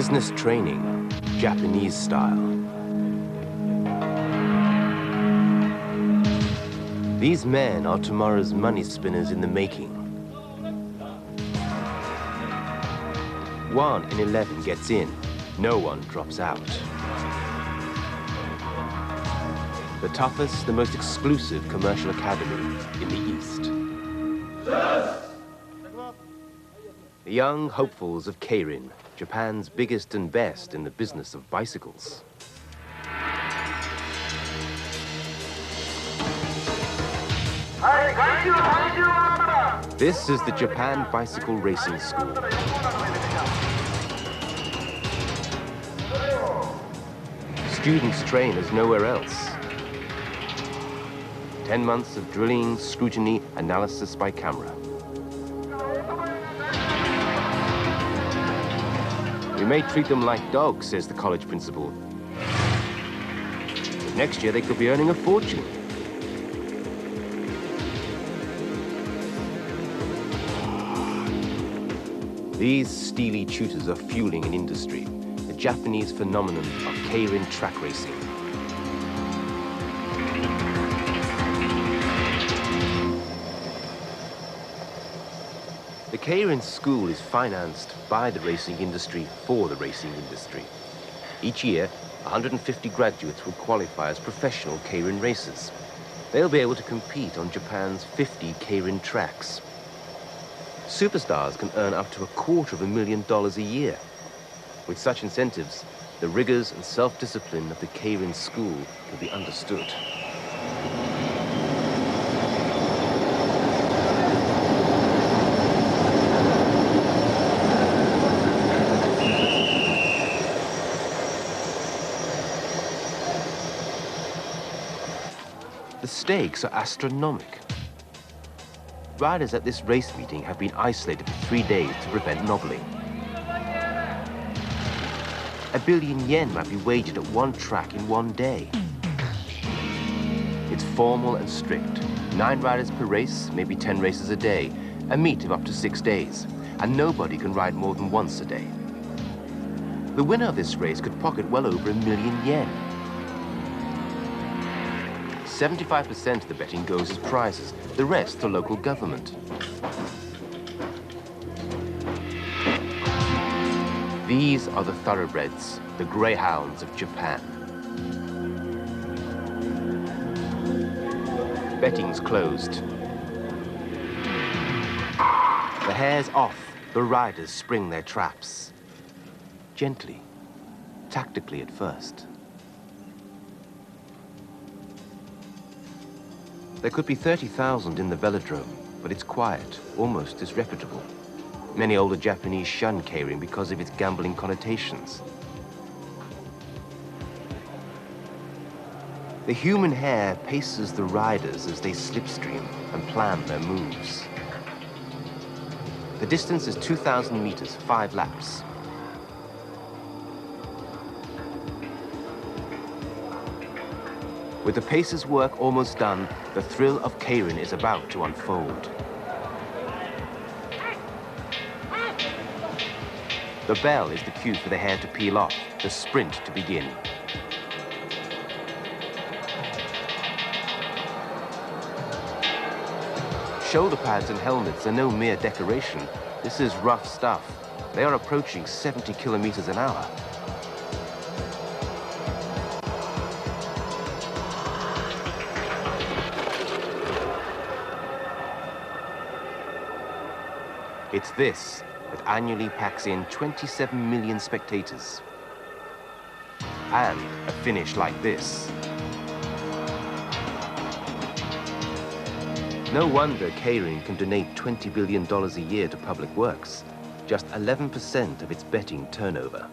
Business training, Japanese style. These men are tomorrow's money spinners in the making. 1 in 11 gets in, no one drops out. The toughest, the most exclusive commercial academy in the East. The young hopefuls of Keirin, Japan's biggest and best in the business of bicycles. This is the Japan Bicycle Racing School. Students train as nowhere else. 10 months of drilling, scrutiny, analysis by camera. We may treat them like dogs, says the college principal. But next year they could be earning a fortune. These steely tutors are fueling an industry, the Japanese phenomenon of Keirin track racing. The Keirin school is financed by the racing industry for the racing industry. Each year, 150 graduates will qualify as professional Keirin racers. They'll be able to compete on Japan's 50 Keirin tracks. Superstars can earn up to $250,000 a year. With such incentives, the rigors and self-discipline of the Keirin school can be understood. The stakes are astronomical. Riders at this race meeting have been isolated for 3 days to prevent nobbling. yen billion might be wagered at one track in 1 day. It's formal and strict. 9 riders per race, maybe 10 races a day, a meet of up to 6 days, and nobody can ride more than once a day. The winner of this race could pocket well over yen 1 million. 75% of the betting goes as prizes, the rest to local government. These are the thoroughbreds, the greyhounds of Japan. Betting's closed. The hare's off, the riders spring their traps. Gently, tactically at first. There could be 30,000 in the velodrome, but it's quiet, almost disreputable. Many older Japanese shun Keirin because of its gambling connotations. The human hare paces the riders as they slipstream and plan their moves. The distance is 2,000 meters, 5 laps. With the pacer's work almost done, the thrill of Keirin is about to unfold. The bell is the cue for the hare to peel off, the sprint to begin. Shoulder pads and helmets are no mere decoration. This is rough stuff. They are approaching 70 kilometers an hour. It's this that annually packs in 27 million spectators. And a finish like this. No wonder Keirin can donate $20 billion a year to public works, just 11% of its betting turnover.